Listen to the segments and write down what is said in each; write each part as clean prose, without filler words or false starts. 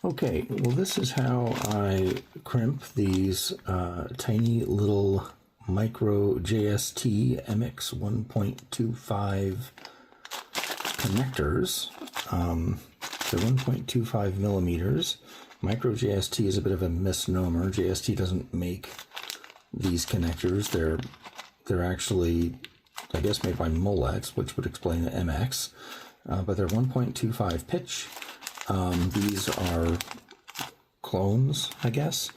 Okay, well this is how I crimp these tiny little micro JST MX1.25 connectors. They're 1.25 millimeters. Micro JST is a bit of a misnomer. JST doesn't make these connectors. They're actually, I guess, made by Molex, which would explain the MX. But they're 1.25 pitch. These are clones, I guess,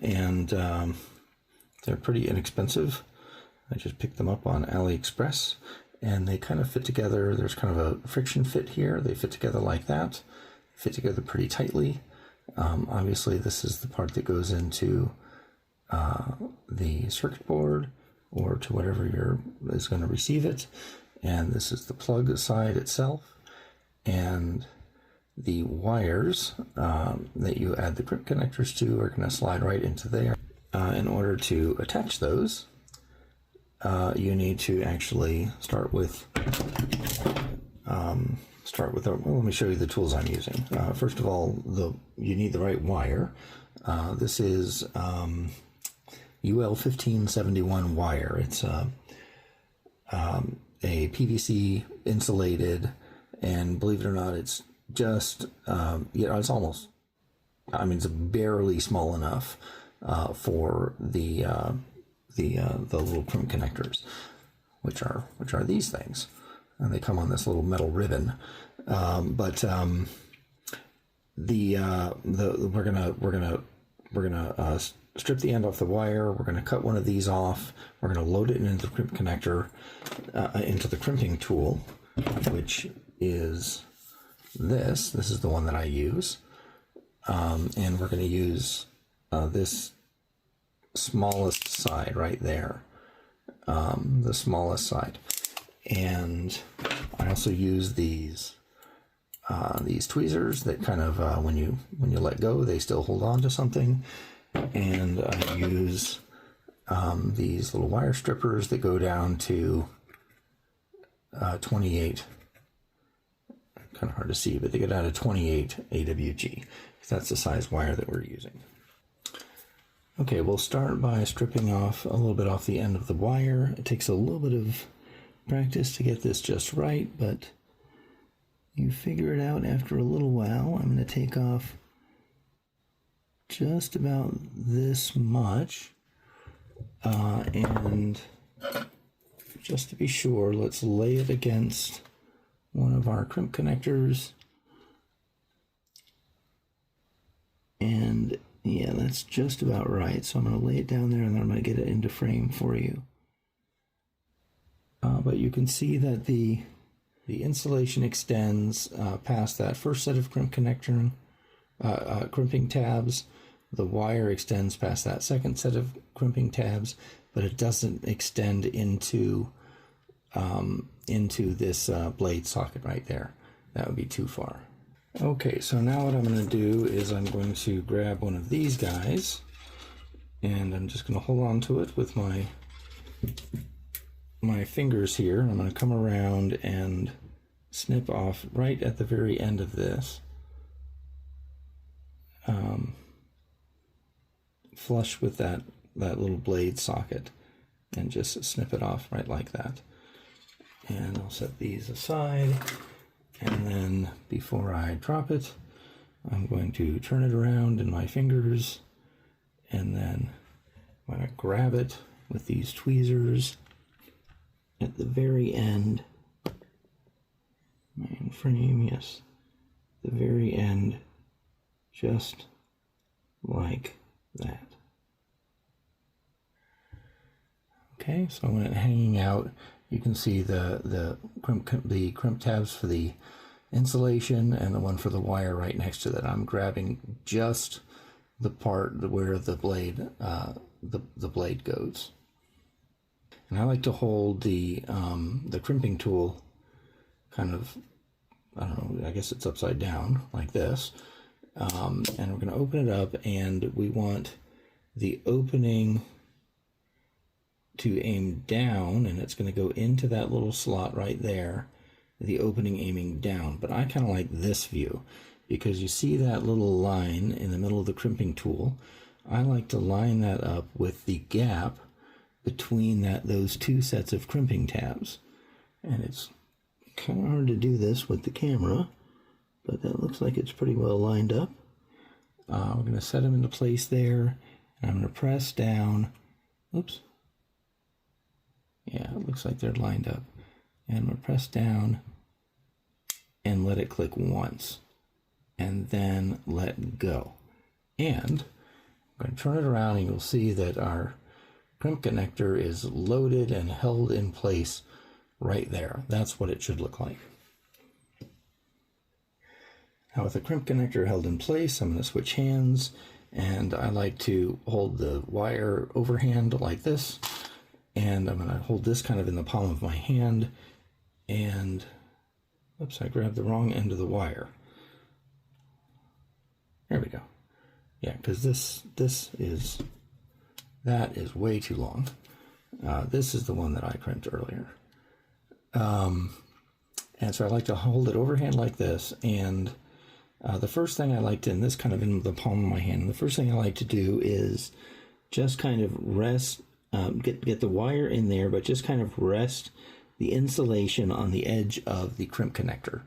and they're pretty inexpensive. I just picked them up on AliExpress, and they kind of fit together. There's kind of a friction fit here. They fit together like that, fit together pretty tightly. Obviously, this is the part that goes into the circuit board or to whatever is going to receive it, and this is the plug side itself, and the wires that you add the crimp connectors to are going to slide right into there. In order to attach those, you need to actually start with well, let me show you the tools I'm using. First of all, you need the right wire. This is UL1571 wire. It's a PVC insulated, and believe it or not, it's just it's almost, I mean, it's barely small enough for the little crimp connectors, which are these things, and they come on this little metal ribbon. We're gonna strip the end off the wire. We're gonna cut one of these off. We're gonna load it into the crimp connector, into the crimping tool, which is this is the one that I use, and we're going to use this smallest side right there, the smallest side. And I also use these tweezers that kind of when you let go, they still hold on to something. And I use these little wire strippers that go down to 28. Kind of hard to see, but they get out of 28 AWG. That's the size wire that we're using. Okay, we'll start by stripping off a little bit off the end of the wire. It takes a little bit of practice to get this just right, but you figure it out after a little while. I'm going to take off just about this much, and just to be sure, let's lay it against one of our crimp connectors, and yeah, that's just about right. So I'm going to lay it down there, and then I'm going to get it into frame for you. But you can see that the insulation extends past that first set of crimping tabs. The wire extends past that second set of crimping tabs, but it doesn't extend into this blade socket right there. That would be too far. Okay, so now what I'm going to do is I'm going to grab one of these guys, and I'm just going to hold on to it with my fingers here. I'm going to come around and snip off right at the very end of this, flush with that little blade socket, and just snip it off right like that. And I'll set these aside, and then before I drop it, I'm going to turn it around in my fingers, and then I'm going to grab it with these tweezers at the very end. Main frame, yes, the very end, just like that. Okay, so when it's hanging out, you can see the crimp tabs for the insulation and the one for the wire right next to that. I'm grabbing just the part where the blade goes. And I like to hold the crimping tool kind of, I don't know, I guess it's upside down like this. And we're going to open it up, and we want the opening to aim down, and it's going to go into that little slot right there, the opening aiming down. But I kind of like this view. because you see that little line in the middle of the crimping tool. I like to line that up with the gap between those two sets of crimping tabs. And it's kind of hard to do this with the camera, but that looks like it's pretty well lined up. We're going to set them into place there, and I'm going to press down. Oops. Yeah, it looks like they're lined up. And I'm going to press down and let it click once, and then let go. And I'm going to turn it around, and you'll see that our crimp connector is loaded and held in place right there. That's what it should look like. Now with the crimp connector held in place, I'm going to switch hands, and I like to hold the wire overhand like this, and I'm going to hold this kind of in the palm of my hand, and oops, I grabbed the wrong end of the wire. There we go. Yeah, because that is way too long. This is the one that I crimped earlier. And so I like to hold it overhand like this, and the first thing I like to, and this kind of in the palm of my hand, the first thing I like to do is just kind of rest, get the wire in there, but just kind of rest the insulation on the edge of the crimp connector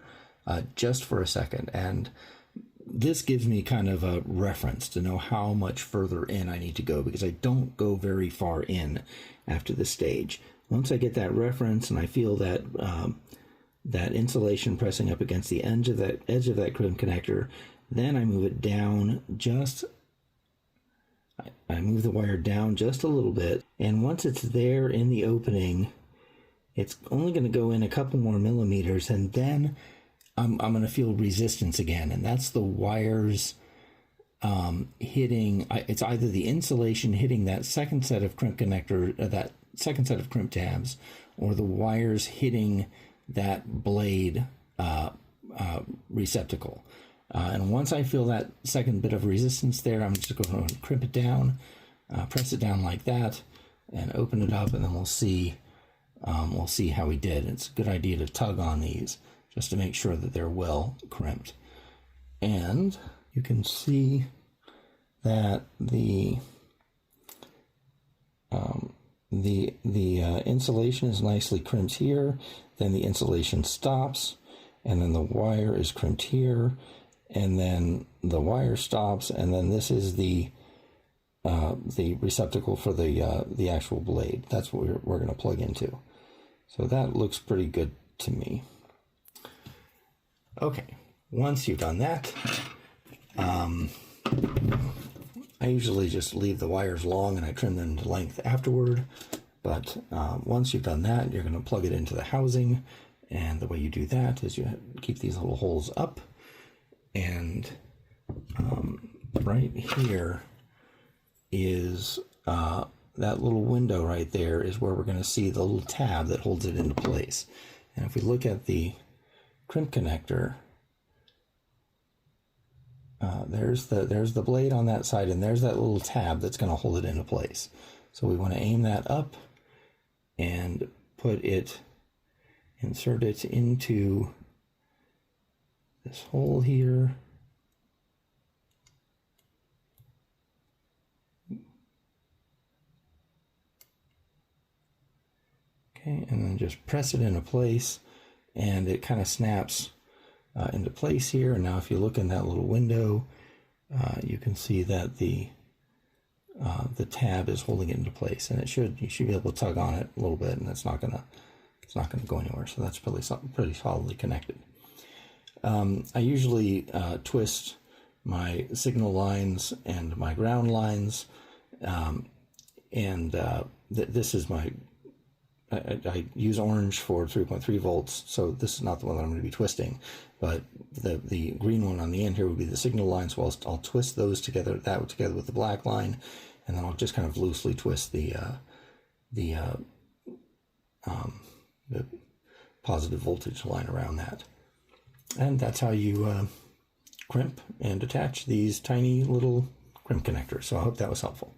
just for a second. And this gives me kind of a reference to know how much further in I need to go, because I don't go very far in after this stage. Once I get that reference and I feel that that insulation pressing up against the edge of that crimp connector, then I move it down I move the wire down just a little bit, and once it's there in the opening, it's only going to go in a couple more millimeters, and then I'm going to feel resistance again, and that's the wires hitting. It's either the insulation hitting that second set of crimp connector, that second set of crimp tabs, or the wires hitting that blade receptacle. And once I feel that second bit of resistance there, I'm just going to crimp it down, press it down like that, and open it up, and then we'll see how we did. It's a good idea to tug on these just to make sure that they're well crimped. And you can see that the insulation is nicely crimped here, then the insulation stops, and then the wire is crimped here, and then the wire stops, and then this is the receptacle for the actual blade. That's what we're going to plug into. So that looks pretty good to me. Okay, once you've done that, I usually just leave the wires long and I trim them to length afterward. But once you've done that, you're going to plug it into the housing. And the way you do that is you keep these little holes up. And right here is that little window right there is where we're going to see the little tab that holds it into place. And if we look at the crimp connector, there's the blade on that side, and there's that little tab that's going to hold it into place. So we want to aim that up and insert it into this hole here. Okay, and then just press it into place, and it kind of snaps into place here. And now if you look in that little window, you can see that the tab is holding it into place, and you should be able to tug on it a little bit, and it's not gonna go anywhere. So that's pretty solidly connected. I usually twist my signal lines and my ground lines, this is my. I use orange for 3.3 volts, so this is not the one that I'm going to be twisting, but the green one on the end here would be the signal line, so I'll twist those together, together with the black line, and then I'll just kind of loosely twist the positive voltage line around that. And that's how you crimp and attach these tiny little crimp connectors. So I hope that was helpful.